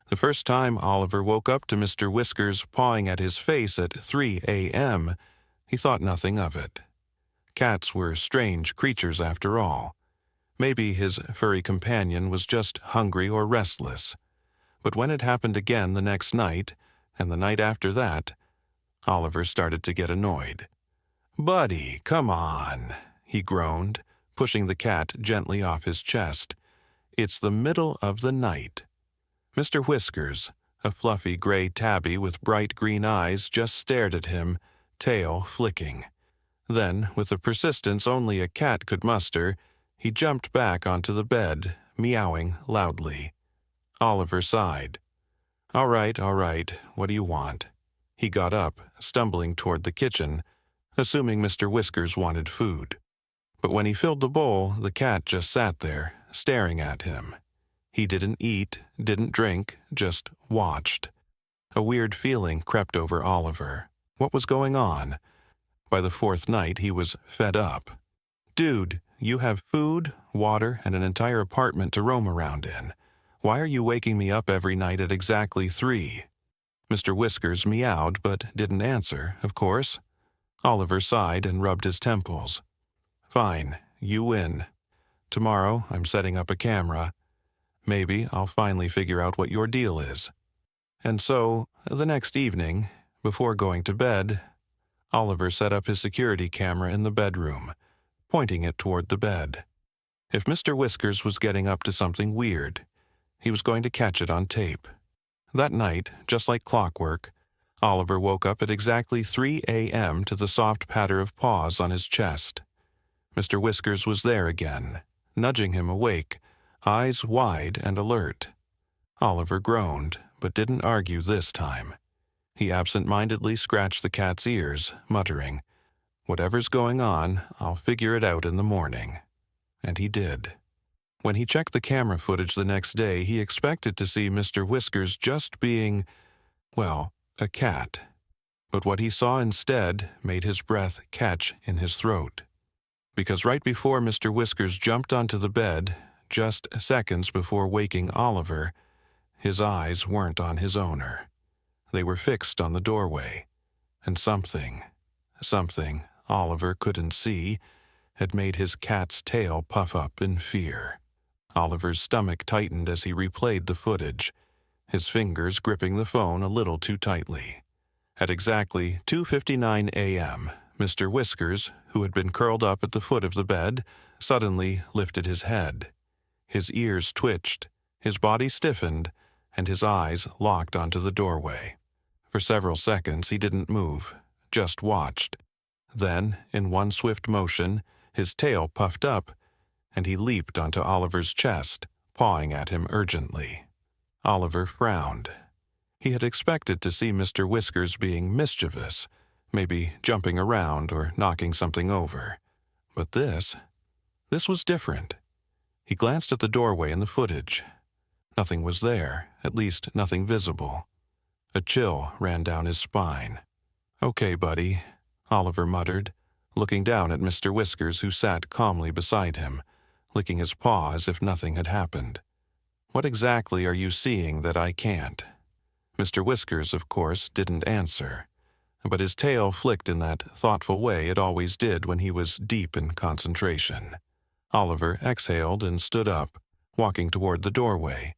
The first time Oliver woke up to Mr. Whiskers pawing at his face at 3 a.m., he thought nothing of it. Cats were strange creatures after all. Maybe his furry companion was just hungry or restless. But when it happened again the next night, and the night after that, Oliver started to get annoyed. "Buddy, come on," he groaned, pushing the cat gently off his chest. "It's the middle of the night." Mr. Whiskers, a fluffy gray tabby with bright green eyes, just stared at him, tail flicking. Then, with a persistence only a cat could muster, he jumped back onto the bed, meowing loudly. Oliver sighed. All right, what do you want?" He got up, stumbling toward the kitchen, assuming Mr. Whiskers wanted food. But when he filled the bowl, the cat just sat there, staring at him. He didn't eat, didn't drink, just watched. A weird feeling crept over Oliver. What was going on? By the fourth night, he was fed up. "Dude, you have food, water, and an entire apartment to roam around in. Why are you waking me up every night at exactly 3? Mr. Whiskers meowed, but didn't answer, of course. Oliver sighed and rubbed his temples. "Fine, you win. Tomorrow, I'm setting up a camera. Maybe I'll finally figure out what your deal is." And so, the next evening, before going to bed, Oliver set up his security camera in the bedroom, pointing it toward the bed. If Mr. Whiskers was getting up to something weird, he was going to catch it on tape. That night, just like clockwork, Oliver woke up at exactly 3 a.m. to the soft patter of paws on his chest. Mr. Whiskers was there again, nudging him awake, eyes wide and alert. Oliver groaned, but didn't argue this time. He absent-mindedly scratched the cat's ears, muttering, "Whatever's going on, I'll figure it out in the morning." And he did. When he checked the camera footage the next day, he expected to see Mr. Whiskers just being, well, a cat. But what he saw instead made his breath catch in his throat. Because right before Mr. Whiskers jumped onto the bed, just seconds before waking Oliver, his eyes weren't on his owner. They were fixed on the doorway, and something Oliver couldn't see had made his cat's tail puff up in fear. Oliver's stomach tightened as he replayed the footage, his fingers gripping the phone a little too tightly. At exactly 2:59 a.m., Mr. Whiskers, who had been curled up at the foot of the bed, suddenly lifted his head. His ears twitched, his body stiffened, and his eyes locked onto the doorway. For several seconds he didn't move, just watched. Then, in one swift motion, his tail puffed up, and he leaped onto Oliver's chest, pawing at him urgently. Oliver frowned. He had expected to see Mr. Whiskers being mischievous, maybe jumping around or knocking something over. But this was different. He glanced at the doorway in the footage. Nothing was there, at least nothing visible. A chill ran down his spine. "Okay, buddy," Oliver muttered, looking down at Mr. Whiskers, who sat calmly beside him, licking his paw as if nothing had happened. "What exactly are you seeing that I can't?" Mr. Whiskers, of course, didn't answer, but his tail flicked in that thoughtful way it always did when he was deep in concentration. Oliver exhaled and stood up, walking toward the doorway.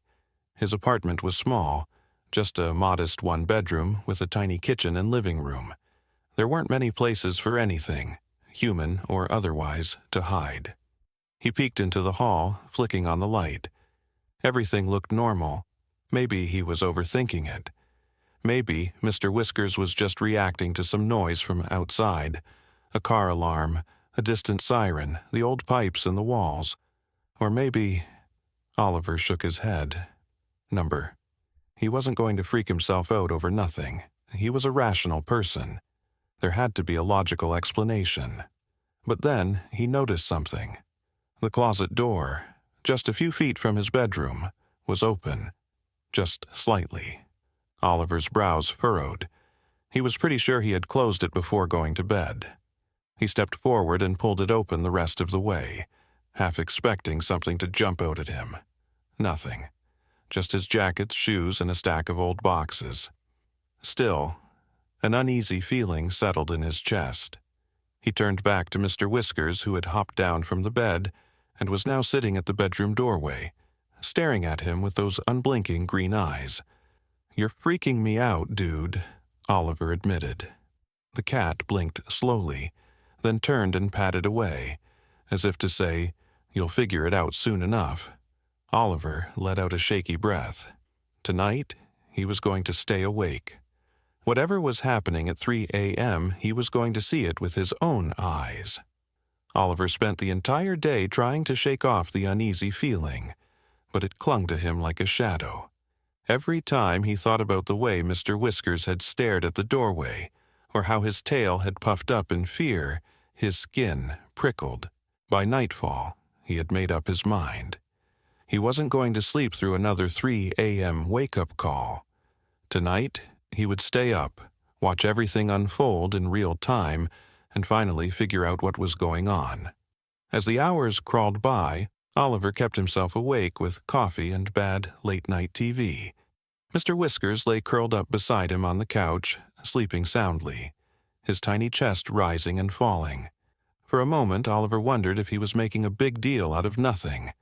His apartment was small, just a modest one-bedroom with a tiny kitchen and living room. There weren't many places for anything, human or otherwise, to hide. He peeked into the hall, flicking on the light. Everything looked normal. Maybe he was overthinking it. Maybe Mr. Whiskers was just reacting to some noise from outside, a car alarm, a distant siren, the old pipes in the walls. Or maybe... Oliver shook his head. He wasn't going to freak himself out over nothing. He was a rational person. There had to be a logical explanation. But then he noticed something. The closet door, just a few feet from his bedroom, was open, just slightly. Oliver's brows furrowed. He was pretty sure he had closed it before going to bed. He stepped forward and pulled it open the rest of the way, half expecting something to jump out at him. Nothing. just his jackets, shoes, and a stack of old boxes. Still, an uneasy feeling settled in his chest. He turned back to Mr. Whiskers, who had hopped down from the bed and was now sitting at the bedroom doorway, staring at him with those unblinking green eyes. "You're freaking me out, dude," Oliver admitted. The cat blinked slowly, then turned and padded away, as if to say, "You'll figure it out soon enough." Oliver let out a shaky breath. Tonight, he was going to stay awake. Whatever was happening at 3 a.m., he was going to see it with his own eyes. Oliver spent the entire day trying to shake off the uneasy feeling, but it clung to him like a shadow. Every time he thought about the way Mr. Whiskers had stared at the doorway, or how his tail had puffed up in fear, his skin prickled. By nightfall, he had made up his mind. He wasn't going to sleep through another 3 a.m. wake-up call. Tonight, he would stay up, watch everything unfold in real time, and finally figure out what was going on. As the hours crawled by, Oliver kept himself awake with coffee and bad late-night TV. Mr. Whiskers lay curled up beside him on the couch, sleeping soundly, his tiny chest rising and falling. For a moment, Oliver wondered if he was making a big deal out of nothing.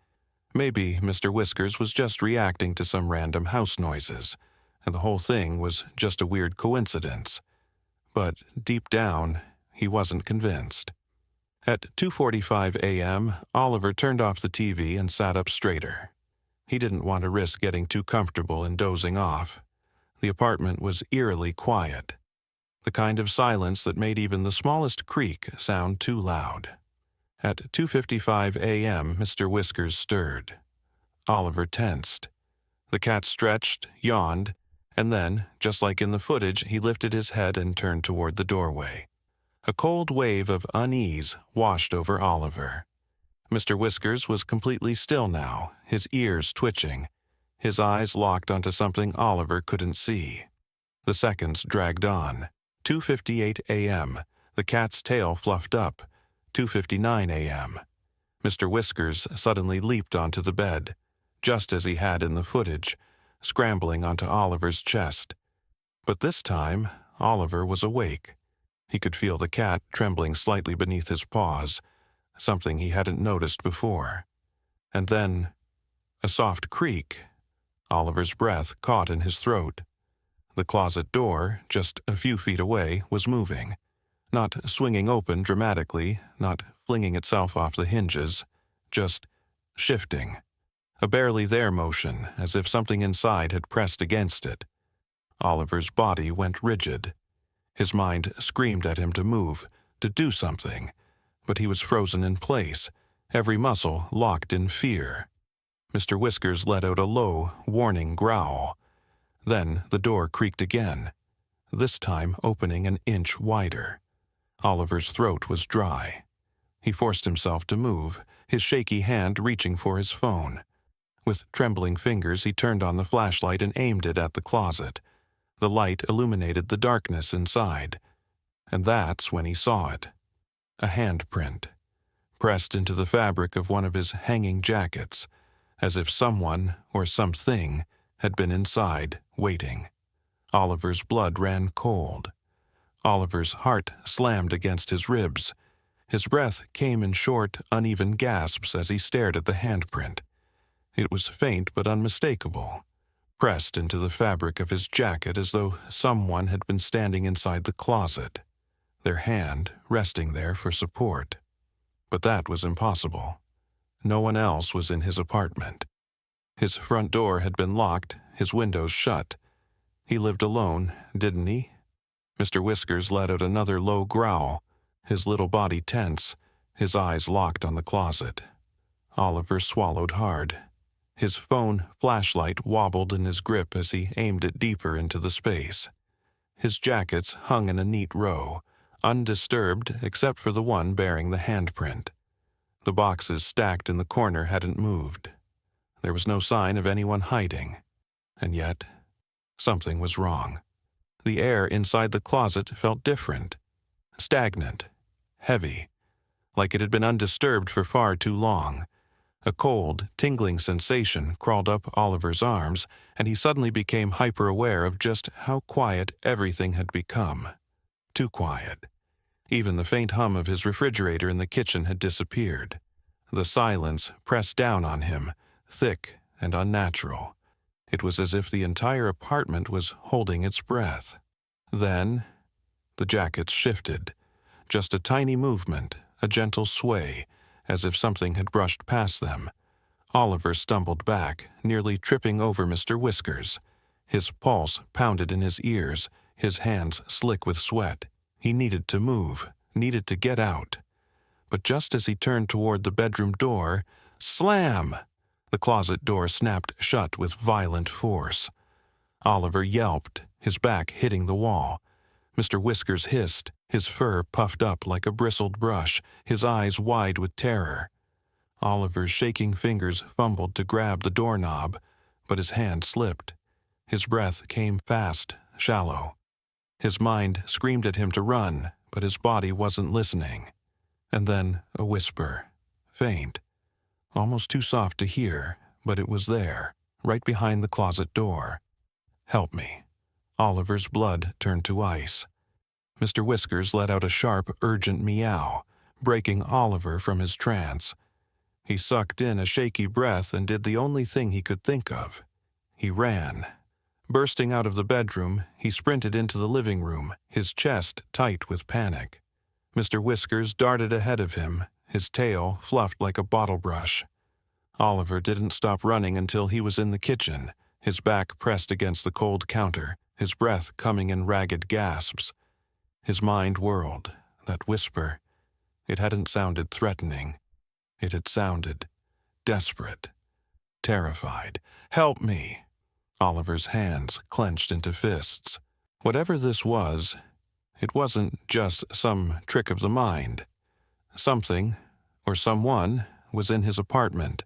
Maybe Mr. Whiskers was just reacting to some random house noises, and the whole thing was just a weird coincidence. But deep down, he wasn't convinced. At 2:45 a.m., Oliver turned off the TV and sat up straighter. He didn't want to risk getting too comfortable and dozing off. The apartment was eerily quiet, the kind of silence that made even the smallest creak sound too loud. At 2:55 a.m., Mr. Whiskers stirred. Oliver tensed. The cat stretched, yawned, and then, just like in the footage, he lifted his head and turned toward the doorway. A cold wave of unease washed over Oliver. Mr. Whiskers was completely still now, his ears twitching, his eyes locked onto something Oliver couldn't see. The seconds dragged on. 2:58 a.m., the cat's tail fluffed up. 2:59 a.m. Mr. Whiskers suddenly leaped onto the bed, just as he had in the footage, scrambling onto Oliver's chest. But this time, Oliver was awake. He could feel the cat trembling slightly beneath his paws, something he hadn't noticed before. And then, a soft creak. Oliver's breath caught in his throat. The closet door, just a few feet away, was moving. Not swinging open dramatically, not flinging itself off the hinges, just shifting. A barely there motion, as if something inside had pressed against it. Oliver's body went rigid. His mind screamed at him to move, to do something, but he was frozen in place, every muscle locked in fear. Mr. Whiskers let out a low, warning growl. Then the door creaked again, this time opening an inch wider. Oliver's throat was dry. He forced himself to move, his shaky hand reaching for his phone. With trembling fingers, he turned on the flashlight and aimed it at the closet. The light illuminated the darkness inside. And that's when he saw it. A handprint, pressed into the fabric of one of his hanging jackets, as if someone or something had been inside, waiting. Oliver's blood ran cold. Oliver's heart slammed against his ribs. His breath came in short, uneven gasps as he stared at the handprint. It was faint but unmistakable, pressed into the fabric of his jacket as though someone had been standing inside the closet, their hand resting there for support. But that was impossible. No one else was in his apartment. His front door had been locked, his windows shut. He lived alone, didn't he? Mr. Whiskers let out another low growl, his little body tense, his eyes locked on the closet. Oliver swallowed hard. His phone flashlight wobbled in his grip as he aimed it deeper into the space. His jackets hung in a neat row, undisturbed except for the one bearing the handprint. The boxes stacked in the corner hadn't moved. There was no sign of anyone hiding. And yet, something was wrong. The air inside the closet felt different, stagnant, heavy, like it had been undisturbed for far too long. A cold, tingling sensation crawled up Oliver's arms, and he suddenly became hyper-aware of just how quiet everything had become. Too quiet. Even the faint hum of his refrigerator in the kitchen had disappeared. The silence pressed down on him, thick and unnatural. It was as if the entire apartment was holding its breath. Then, the jackets shifted. Just a tiny movement, a gentle sway, as if something had brushed past them. Oliver stumbled back, nearly tripping over Mr. Whiskers. His pulse pounded in his ears, his hands slick with sweat. He needed to move, needed to get out. But just as he turned toward the bedroom door, slam! The closet door snapped shut with violent force. Oliver yelped, his back hitting the wall. Mr. Whiskers hissed, his fur puffed up like a bristled brush, his eyes wide with terror. Oliver's shaking fingers fumbled to grab the doorknob, but his hand slipped. His breath came fast, shallow. His mind screamed at him to run, but his body wasn't listening. And then a whisper, faint, almost too soft to hear, but it was there, right behind the closet door. "Help me." Oliver's blood turned to ice. Mr. Whiskers let out a sharp, urgent meow, breaking Oliver from his trance. He sucked in a shaky breath and did the only thing he could think of. He ran. Bursting out of the bedroom, he sprinted into the living room, his chest tight with panic. Mr. Whiskers darted ahead of him, his tail fluffed like a bottle brush. Oliver didn't stop running until he was in the kitchen, his back pressed against the cold counter, his breath coming in ragged gasps. His mind whirled. That whisper. It hadn't sounded threatening. It had sounded desperate, terrified. "Help me!" Oliver's hands clenched into fists. Whatever this was, it wasn't just some trick of the mind. Something, or someone, was in his apartment,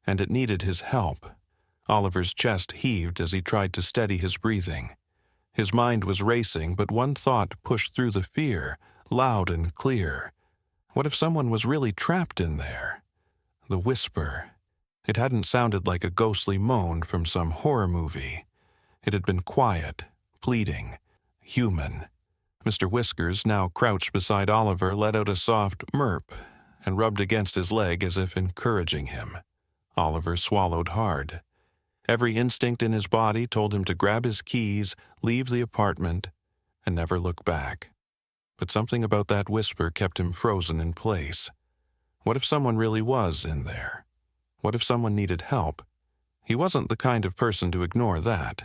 and it needed his help. Oliver's chest heaved as he tried to steady his breathing. His mind was racing, but one thought pushed through the fear, loud and clear. What if someone was really trapped in there? The whisper. It hadn't sounded like a ghostly moan from some horror movie. It had been quiet, pleading, human. Mr. Whiskers, now crouched beside Oliver, let out a soft murp and rubbed against his leg as if encouraging him. Oliver swallowed hard. Every instinct in his body told him to grab his keys, leave the apartment, and never look back. But something about that whisper kept him frozen in place. What if someone really was in there? What if someone needed help? He wasn't the kind of person to ignore that.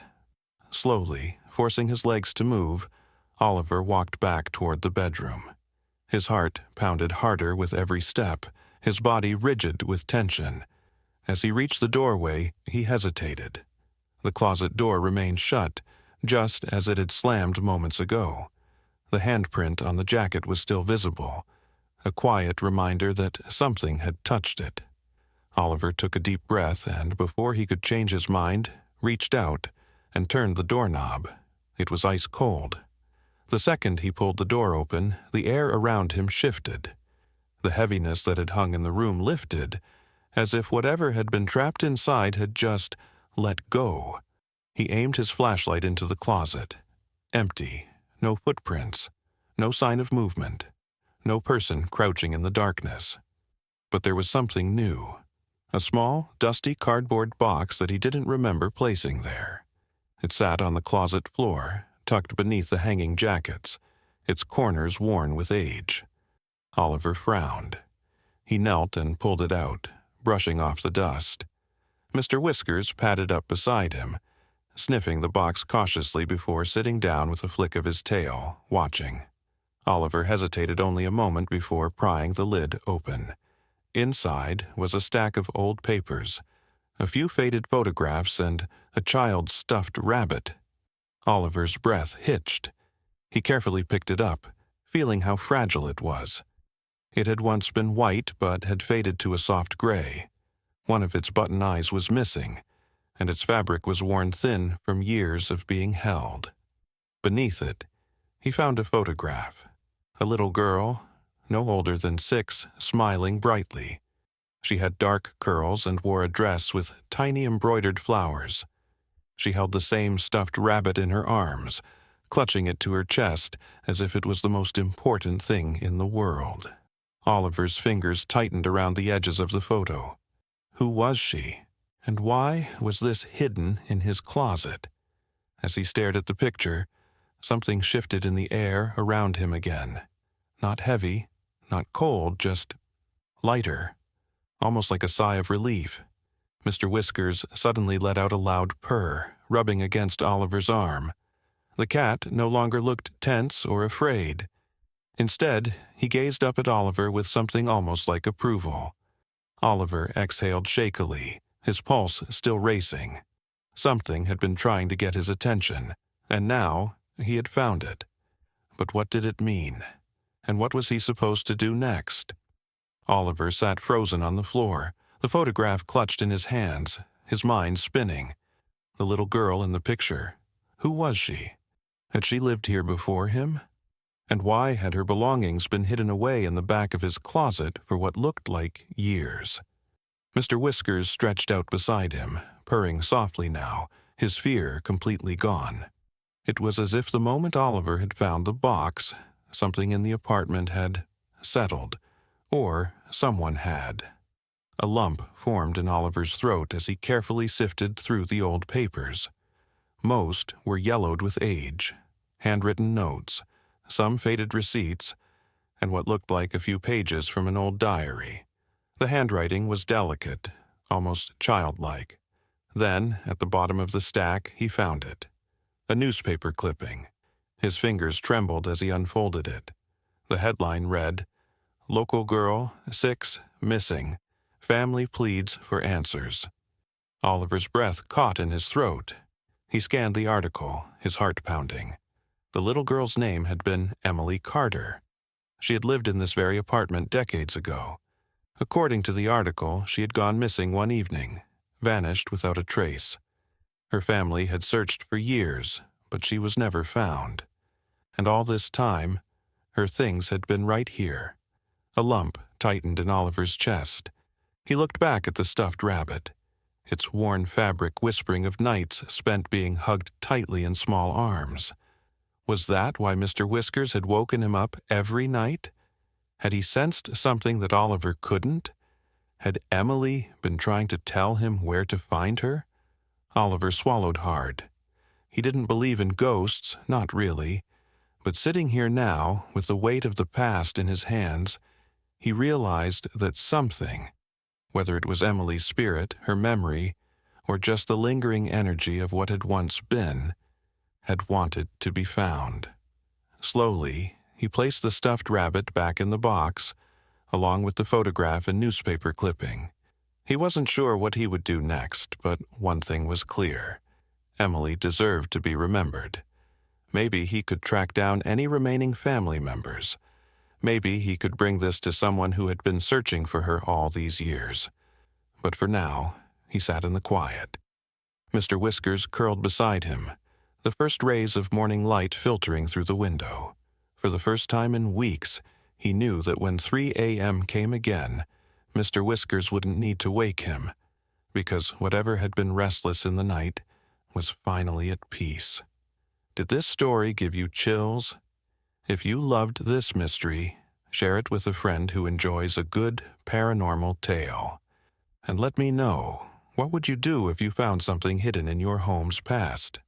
Slowly, forcing his legs to move, Oliver walked back toward the bedroom. His heart pounded harder with every step, his body rigid with tension. As he reached the doorway, he hesitated. The closet door remained shut, just as it had slammed moments ago. The handprint on the jacket was still visible, a quiet reminder that something had touched it. Oliver took a deep breath and, before he could change his mind, reached out and turned the doorknob. It was ice cold. The second he pulled the door open, the air around him shifted. The heaviness that had hung in the room lifted, as if whatever had been trapped inside had just let go. He aimed his flashlight into the closet. Empty, no footprints, no sign of movement, no person crouching in the darkness. But there was something new. A small, dusty cardboard box that he didn't remember placing there. It sat on the closet floor, tucked beneath the hanging jackets, its corners worn with age. Oliver frowned. He knelt and pulled it out, brushing off the dust. Mr. Whiskers padded up beside him, sniffing the box cautiously before sitting down with a flick of his tail, watching. Oliver hesitated only a moment before prying the lid open. Inside was a stack of old papers, a few faded photographs, and a child's stuffed rabbit. Oliver's breath hitched. He carefully picked it up, feeling how fragile it was. It had once been white but had faded to a soft gray. One of its button eyes was missing, and its fabric was worn thin from years of being held. Beneath it, he found a photograph. A little girl, no older than 6, smiling brightly. She had dark curls and wore a dress with tiny embroidered flowers. She held the same stuffed rabbit in her arms, clutching it to her chest as if it was the most important thing in the world. Oliver's fingers tightened around the edges of the photo. Who was she? And why was this hidden in his closet? As he stared at the picture, something shifted in the air around him again. Not heavy, not cold, just lighter, almost like a sigh of relief. Mr. Whiskers suddenly let out a loud purr, rubbing against Oliver's arm. The cat no longer looked tense or afraid. Instead, he gazed up at Oliver with something almost like approval. Oliver exhaled shakily, his pulse still racing. Something had been trying to get his attention, and now he had found it. But what did it mean? And what was he supposed to do next? Oliver sat frozen on the floor, the photograph clutched in his hands, his mind spinning. The little girl in the picture. Who was she? Had she lived here before him? And why had her belongings been hidden away in the back of his closet for what looked like years? Mr. Whiskers stretched out beside him, purring softly now, his fear completely gone. It was as if the moment Oliver had found the box, something in the apartment had settled, or someone had. A lump formed in Oliver's throat as he carefully sifted through the old papers. Most were yellowed with age, handwritten notes, some faded receipts, and what looked like a few pages from an old diary. The handwriting was delicate, almost childlike. Then, at the bottom of the stack, he found it. A newspaper clipping. His fingers trembled as he unfolded it. The headline read, "Local girl, 6, missing. Family pleads for answers." Oliver's breath caught in his throat. He scanned the article, his heart pounding. The little girl's name had been Emily Carter. She had lived in this very apartment decades ago. According to the article, she had gone missing one evening, vanished without a trace. Her family had searched for years, but she was never found. And all this time, her things had been right here. A lump tightened in Oliver's chest. He looked back at the stuffed rabbit, its worn fabric whispering of nights spent being hugged tightly in small arms. Was that why Mr. Whiskers had woken him up every night? Had he sensed something that Oliver couldn't? Had Emily been trying to tell him where to find her? Oliver swallowed hard. He didn't believe in ghosts, not really. But sitting here now, with the weight of the past in his hands, he realized that something, whether it was Emily's spirit, her memory, or just the lingering energy of what had once been, had wanted to be found. Slowly, he placed the stuffed rabbit back in the box, along with the photograph and newspaper clipping. He wasn't sure what he would do next, but one thing was clear. Emily deserved to be remembered. Maybe he could track down any remaining family members. Maybe he could bring this to someone who had been searching for her all these years. But for now, he sat in the quiet. Mr. Whiskers curled beside him, the first rays of morning light filtering through the window. For the first time in weeks, he knew that when 3 a.m. came again, Mr. Whiskers wouldn't need to wake him, because whatever had been restless in the night was finally at peace. Did this story give you chills? If you loved this mystery, share it with a friend who enjoys a good paranormal tale. And let me know, what would you do if you found something hidden in your home's past?